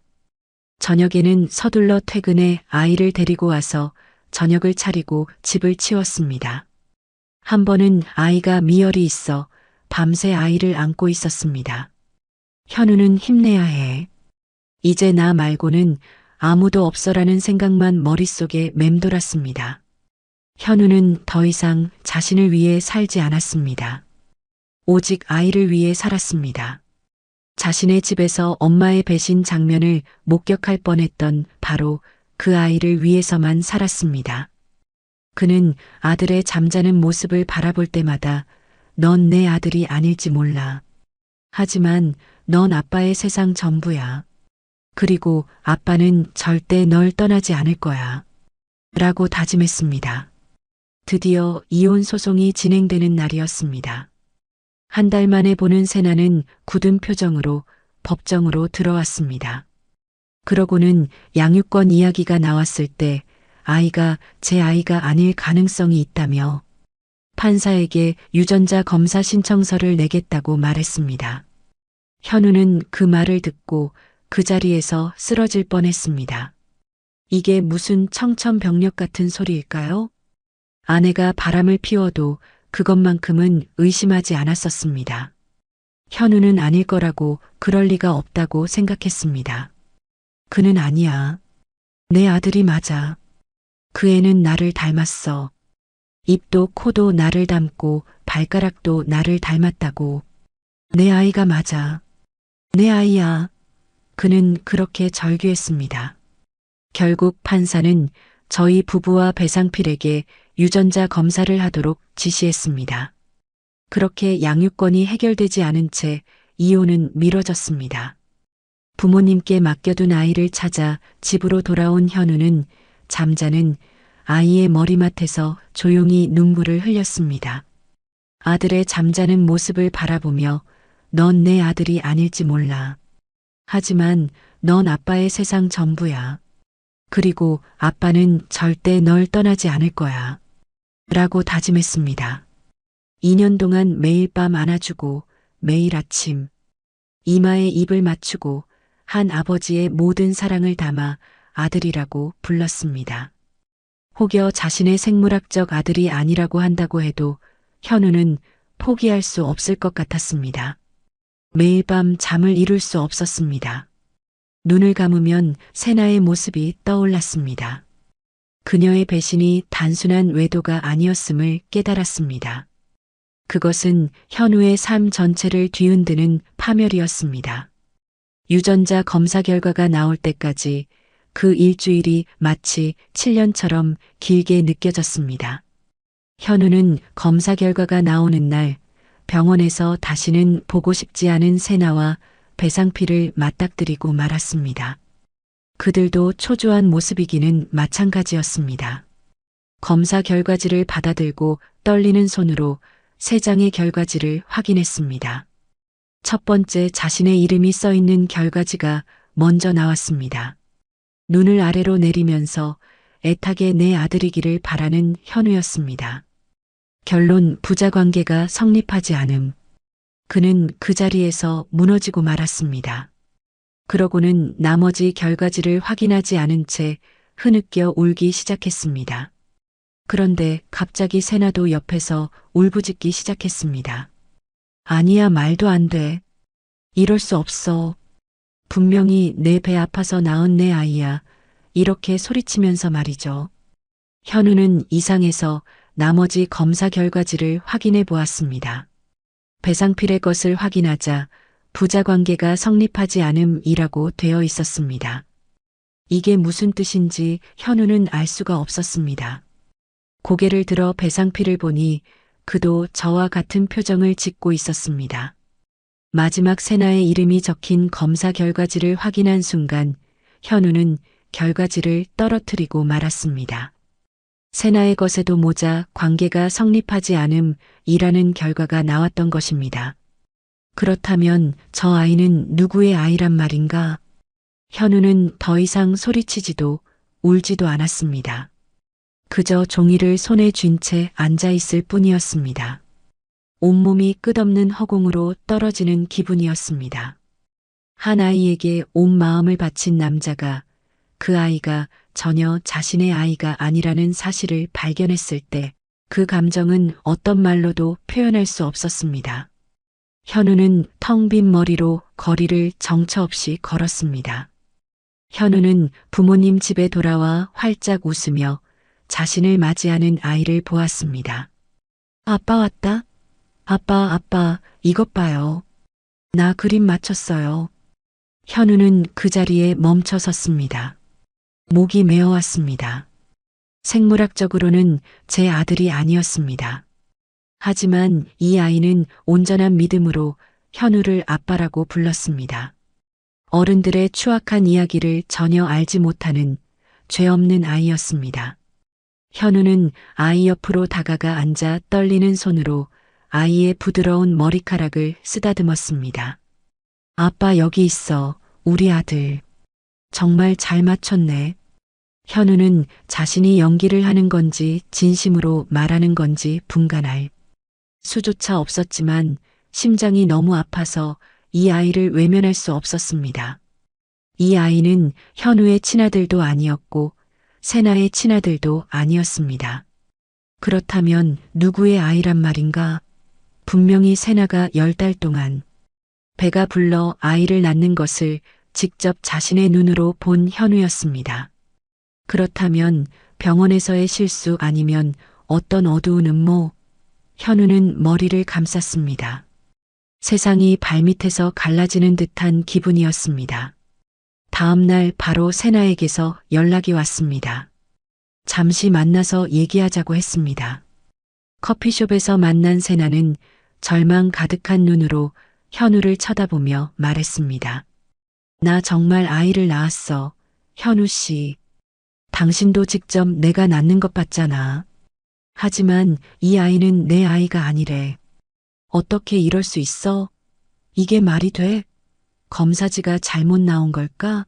저녁에는 서둘러 퇴근해 아이를 데리고 와서 저녁을 차리고 집을 치웠습니다. 한 번은 아이가 미열이 있어 밤새 아이를 안고 있었습니다. 현우는 힘내야 해. 이제 나 말고는 아무도 없어라는 생각만 머릿속에 맴돌았습니다. 현우는 더 이상 자신을 위해 살지 않았습니다. 오직 아이를 위해 살았습니다. 자신의 집에서 엄마의 배신 장면을 목격할 뻔했던 바로 그 아이를 위해서만 살았습니다. 그는 아들의 잠자는 모습을 바라볼 때마다 넌 내 아들이 아닐지 몰라. 하지만 넌 아빠의 세상 전부야. 그리고 아빠는 절대 널 떠나지 않을 거야. 라고 다짐했습니다. 드디어 이혼 소송이 진행되는 날이었습니다. 한 달 만에 보는 세나는 굳은 표정으로 법정으로 들어왔습니다. 그러고는 양육권 이야기가 나왔을 때 아이가 제 아이가 아닐 가능성이 있다며 판사에게 유전자 검사 신청서를 내겠다고 말했습니다. 현우는 그 말을 듣고 그 자리에서 쓰러질 뻔했습니다. 이게 무슨 청천벽력 같은 소리일까요? 아내가 바람을 피워도 그것만큼은 의심하지 않았었습니다. 현우는 아닐 거라고 그럴 리가 없다고 생각했습니다. 그는 아니야. 내 아들이 맞아. 그 애는 나를 닮았어. 입도 코도 나를 닮고 발가락도 나를 닮았다고. 내 아이가 맞아. 내 아이야. 그는 그렇게 절규했습니다. 결국 판사는 저희 부부와 배상필에게 유전자 검사를 하도록 지시했습니다. 그렇게 양육권이 해결되지 않은 채 이혼은 미뤄졌습니다. 부모님께 맡겨둔 아이를 찾아 집으로 돌아온 현우는 잠자는 아이의 머리맡에서 조용히 눈물을 흘렸습니다. 아들의 잠자는 모습을 바라보며 넌 내 아들이 아닐지 몰라. 하지만 넌 아빠의 세상 전부야. 그리고 아빠는 절대 널 떠나지 않을 거야. 라고 다짐했습니다. 2년 동안 매일 밤 안아주고 매일 아침 이마에 입을 맞추고 한 아버지의 모든 사랑을 담아 아들이라고 불렀습니다. 혹여 자신의 생물학적 아들이 아니라고 한다고 해도 현우는 포기할 수 없을 것 같았습니다. 매일 밤 잠을 이룰 수 없었습니다. 눈을 감으면 세나의 모습이 떠올랐습니다. 그녀의 배신이 단순한 외도가 아니었음을 깨달았습니다. 그것은 현우의 삶 전체를 뒤흔드는 파멸이었습니다. 유전자 검사 결과가 나올 때까지 그 일주일이 마치 7년처럼 길게 느껴졌습니다. 현우는 검사 결과가 나오는 날 병원에서 다시는 보고 싶지 않은 세나와 배상필을 맞닥뜨리고 말았습니다. 그들도 초조한 모습이기는 마찬가지였습니다. 검사 결과지를 받아들고 떨리는 손으로 3장의 결과지를 확인했습니다. 첫 번째 자신의 이름이 써 있는 결과지가 먼저 나왔습니다. 눈을 아래로 내리면서 애타게 내 아들이기를 바라는 현우였습니다. 결론 부자 관계가 성립하지 않음. 그는 그 자리에서 무너지고 말았습니다. 그러고는 나머지 결과지를 확인하지 않은 채 흐느껴 울기 시작했습니다. 그런데 갑자기 세나도 옆에서 울부짖기 시작했습니다. 아니야, 말도 안 돼. 이럴 수 없어. 분명히 내 배 아파서 낳은 내 아이야. 이렇게 소리치면서 말이죠. 현우는 이상해서 나머지 검사 결과지를 확인해 보았습니다. 배상필의 것을 확인하자 부자 관계가 성립하지 않음이라고 되어 있었습니다. 이게 무슨 뜻인지 현우는 알 수가 없었습니다. 고개를 들어 배상필을 보니 그도 저와 같은 표정을 짓고 있었습니다. 마지막 세나의 이름이 적힌 검사 결과지를 확인한 순간 현우는 결과지를 떨어뜨리고 말았습니다. 세나의 것에도 모자 관계가 성립하지 않음이라는 결과가 나왔던 것입니다. 그렇다면 저 아이는 누구의 아이란 말인가? 현우는 더 이상 소리치지도 울지도 않았습니다. 그저 종이를 손에 쥔 채 앉아 있을 뿐이었습니다. 온몸이 끝없는 허공으로 떨어지는 기분이었습니다. 한 아이에게 온 마음을 바친 남자가 그 아이가 전혀 자신의 아이가 아니라는 사실을 발견했을 때 그 감정은 어떤 말로도 표현할 수 없었습니다. 현우는 텅 빈 머리로 거리를 정처 없이 걸었습니다. 현우는 부모님 집에 돌아와 활짝 웃으며 자신을 맞이하는 아이를 보았습니다. 아빠 왔다. 아빠, 이것 봐요. 나 그림 맞췄어요. 현우는 그 자리에 멈춰 섰습니다. 목이 메어왔습니다. 생물학적으로는 제 아들이 아니었습니다. 하지만 이 아이는 온전한 믿음으로 현우를 아빠라고 불렀습니다. 어른들의 추악한 이야기를 전혀 알지 못하는 죄 없는 아이였습니다. 현우는 아이 옆으로 다가가 앉아 떨리는 손으로 아이의 부드러운 머리카락을 쓰다듬었습니다. 아빠 여기 있어, 우리 아들. 정말 잘 맞췄네. 현우는 자신이 연기를 하는 건지 진심으로 말하는 건지 분간할 수조차 없었지만 심장이 너무 아파서 이 아이를 외면할 수 없었습니다. 이 아이는 현우의 친아들도 아니었고 세나의 친아들도 아니었습니다. 그렇다면 누구의 아이란 말인가? 분명히 세나가 10달 동안 배가 불러 아이를 낳는 것을 직접 자신의 눈으로 본 현우였습니다. 그렇다면 병원에서의 실수 아니면 어떤 어두운 음모? 현우는 머리를 감쌌습니다. 세상이 발밑에서 갈라지는 듯한 기분이었습니다. 다음 날 바로 세나에게서 연락이 왔습니다. 잠시 만나서 얘기하자고 했습니다. 커피숍에서 만난 세나는 절망 가득한 눈으로 현우를 쳐다보며 말했습니다. 나 정말 아이를 낳았어. 현우 씨. 당신도 직접 내가 낳는 것 같잖아. 하지만 이 아이는 내 아이가 아니래. 어떻게 이럴 수 있어? 이게 말이 돼? 검사지가 잘못 나온 걸까?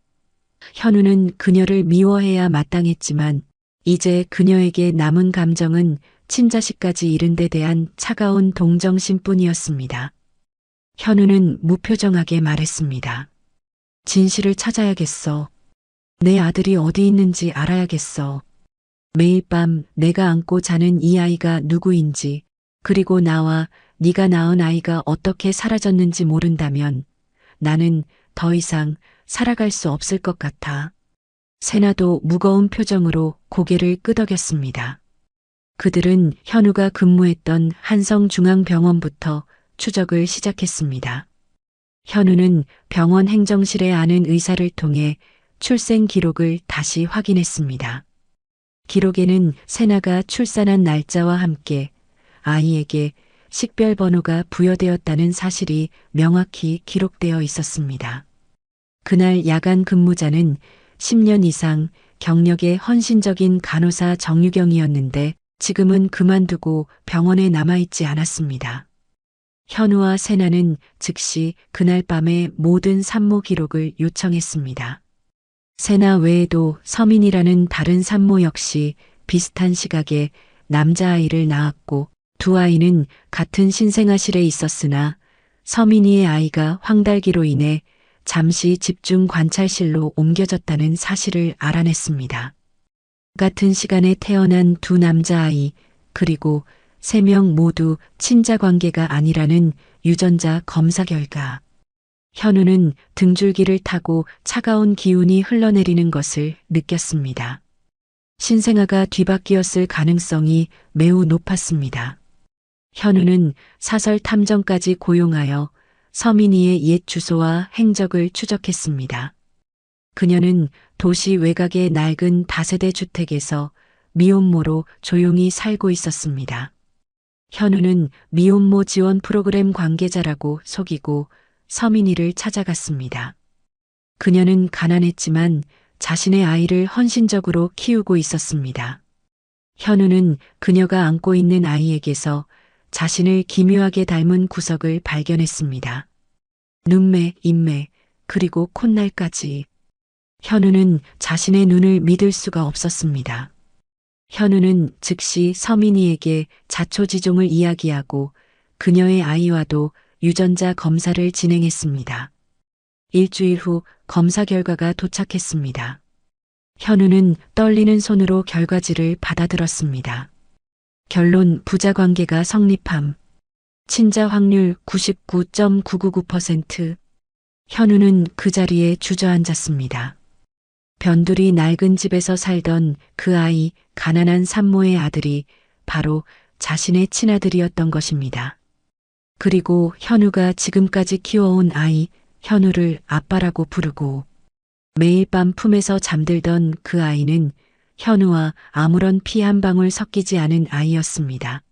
현우는 그녀를 미워해야 마땅했지만 이제 그녀에게 남은 감정은 친자식까지 잃은 데 대한 차가운 동정심뿐이었습니다. 현우는 무표정하게 말했습니다. 진실을 찾아야겠어. 내 아들이 어디 있는지 알아야겠어. 매일 밤 내가 안고 자는 이 아이가 누구인지, 그리고 나와 네가 낳은 아이가 어떻게 사라졌는지 모른다면 나는 더 이상 살아갈 수 없을 것 같아. 세나도 무거운 표정으로 고개를 끄덕였습니다. 그들은 현우가 근무했던 한성중앙병원부터 추적을 시작했습니다. 현우는 병원 행정실에 아는 의사를 통해 출생 기록을 다시 확인했습니다. 기록에는 세나가 출산한 날짜와 함께 아이에게 식별번호가 부여되었다는 사실이 명확히 기록되어 있었습니다. 그날 야간 근무자는 10년 이상 경력에 헌신적인 간호사 정유경이었는데 지금은 그만두고 병원에 남아있지 않았습니다. 현우와 세나는 즉시 그날 밤의 모든 산모 기록을 요청했습니다. 세나 외에도 서민이라는 다른 산모 역시 비슷한 시각에 남자아이를 낳았고 두 아이는 같은 신생아실에 있었으나 서민이의 아이가 황달기로 인해 잠시 집중 관찰실로 옮겨졌다는 사실을 알아냈습니다. 같은 시간에 태어난 두 남자아이 그리고 3명 모두 친자 관계가 아니라는 유전자 검사 결과 현우는 등줄기를 타고 차가운 기운이 흘러내리는 것을 느꼈습니다. 신생아가 뒤바뀌었을 가능성이 매우 높았습니다. 현우는 사설 탐정까지 고용하여 서민이의 옛 주소와 행적을 추적했습니다. 그녀는 도시 외곽의 낡은 다세대 주택에서 미혼모로 조용히 살고 있었습니다. 현우는 미혼모 지원 프로그램 관계자라고 속이고 서민이를 찾아갔습니다. 그녀는 가난했지만 자신의 아이를 헌신적으로 키우고 있었습니다. 현우는 그녀가 안고 있는 아이에게서 자신을 기묘하게 닮은 구석을 발견했습니다. 눈매, 입매, 그리고 콧날까지. 현우는 자신의 눈을 믿을 수가 없었습니다. 현우는 즉시 서민이에게 자초지종을 이야기하고 그녀의 아이와도 유전자 검사를 진행했습니다. 일주일 후 검사 결과가 도착했습니다. 현우는 떨리는 손으로 결과지를 받아들었습니다. 결론 부자관계가 성립함. 친자 확률 99.999%. 현우는 그 자리에 주저앉았습니다. 변두리 낡은 집에서 살던 그 아이, 가난한 산모의 아들이 바로 자신의 친아들이었던 것입니다. 그리고 현우가 지금까지 키워온 아이, 현우를 아빠라고 부르고 매일 밤 품에서 잠들던 그 아이는 현우와 아무런 피 한 방울 섞이지 않은 아이였습니다.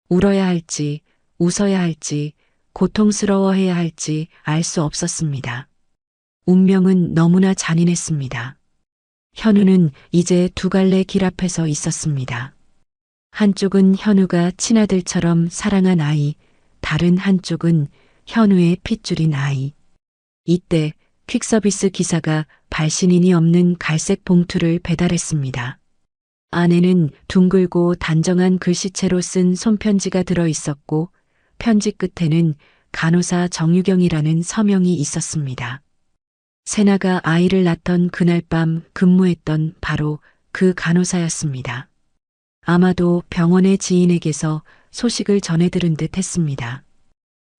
울어야 할지, 웃어야 할지, 고통스러워해야 할지 알 수 없었습니다. 운명은 너무나 잔인했습니다. 현우는 이제 두 갈래 길 앞에서 있었습니다. 한쪽은 현우가 친아들처럼 사랑한 아이, 다른 한쪽은 현우의 핏줄인 아이. 이때 퀵서비스 기사가 발신인이 없는 갈색 봉투를 배달했습니다. 안에는 둥글고 단정한 글씨체로 쓴 손편지가 들어 있었고 편지 끝에는 간호사 정유경이라는 서명이 있었습니다. 세나가 아이를 낳던 그날 밤 근무했던 바로 그 간호사였습니다. 아마도 병원의 지인에게서 소식을 전해 들은 듯 했습니다.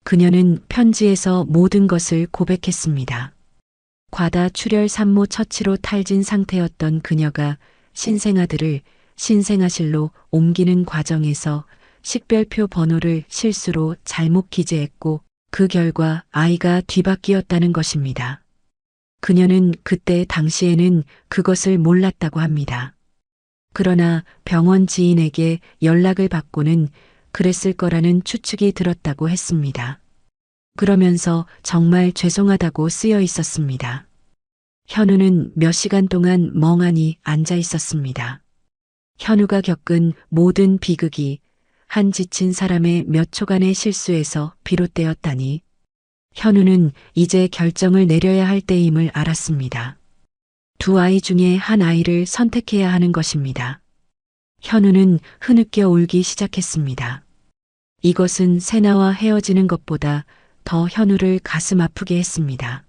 그녀는 편지에서 모든 것을 고백했습니다. 과다 출혈 산모 처치로 탈진 상태였던 그녀가 신생아들을 신생아실로 옮기는 과정에서 식별표 번호를 실수로 잘못 기재했고 그 결과 아이가 뒤바뀌었다는 것입니다. 그녀는 그때 당시에는 그것을 몰랐다고 합니다. 그러나 병원 지인에게 연락을 받고는 그랬을 거라는 추측이 들었다고 했습니다. 그러면서 정말 죄송하다고 쓰여 있었습니다. 현우는 몇 시간 동안 멍하니 앉아 있었습니다. 현우가 겪은 모든 비극이 한 지친 사람의 몇 초간의 실수에서 비롯되었다니 현우는 이제 결정을 내려야 할 때임을 알았습니다. 두 아이 중에 한 아이를 선택해야 하는 것입니다. 현우는 흐느껴 울기 시작했습니다. 이것은 세나와 헤어지는 것보다 더 현우를 가슴 아프게 했습니다.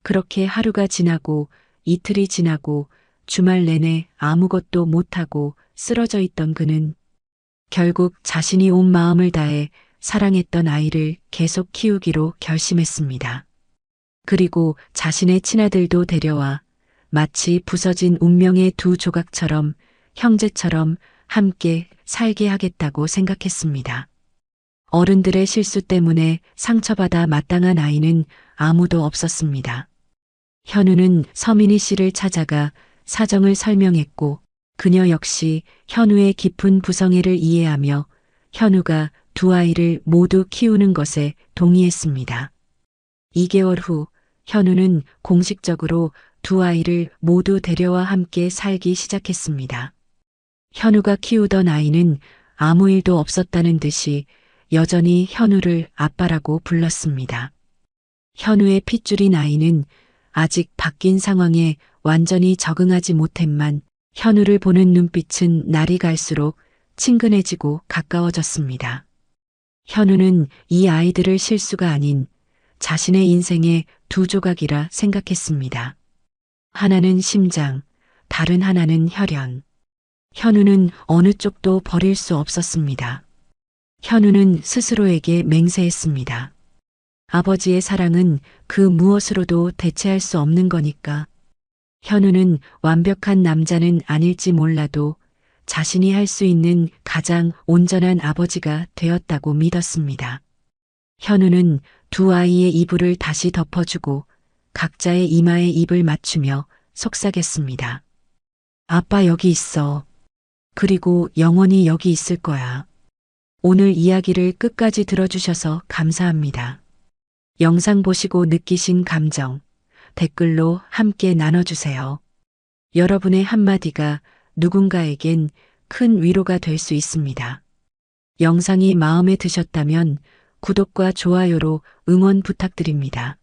그렇게 하루가 지나고 이틀이 지나고 주말 내내 아무것도 못하고 쓰러져 있던 그는 결국 자신이 온 마음을 다해 사랑했던 아이를 계속 키우기로 결심했습니다. 그리고 자신의 친아들도 데려와 마치 부서진 운명의 두 조각처럼 형제처럼 함께 살게 하겠다고 생각했습니다. 어른들의 실수 때문에 상처받아 마땅한 아이는 아무도 없었습니다. 현우는 서민희 씨를 찾아가 사정을 설명했고 그녀 역시 현우의 깊은 부성애를 이해하며 현우가 두 아이를 모두 키우는 것에 동의했습니다. 2개월 후 현우는 공식적으로 두 아이를 모두 데려와 함께 살기 시작했습니다. 현우가 키우던 아이는 아무 일도 없었다는 듯이 여전히 현우를 아빠라고 불렀습니다. 현우의 핏줄인 아이는 아직 바뀐 상황에 완전히 적응하지 못했만 현우를 보는 눈빛은 날이 갈수록 친근해지고 가까워졌습니다. 현우는 이 아이들을 실수가 아닌 자신의 인생의 두 조각이라 생각했습니다. 하나는 심장, 다른 하나는 혈연. 현우는 어느 쪽도 버릴 수 없었습니다. 현우는 스스로에게 맹세했습니다. 아버지의 사랑은 그 무엇으로도 대체할 수 없는 거니까. 현우는 완벽한 남자는 아닐지 몰라도 자신이 할 수 있는 가장 온전한 아버지가 되었다고 믿었습니다. 현우는 두 아이의 이불을 다시 덮어주고 각자의 이마에 입을 맞추며 속삭였습니다. 아빠 여기 있어. 그리고 영원히 여기 있을 거야. 오늘 이야기를 끝까지 들어주셔서 감사합니다. 영상 보시고 느끼신 감정, 댓글로 함께 나눠주세요. 여러분의 한마디가 누군가에겐 큰 위로가 될 수 있습니다. 영상이 마음에 드셨다면 구독과 좋아요로 응원 부탁드립니다.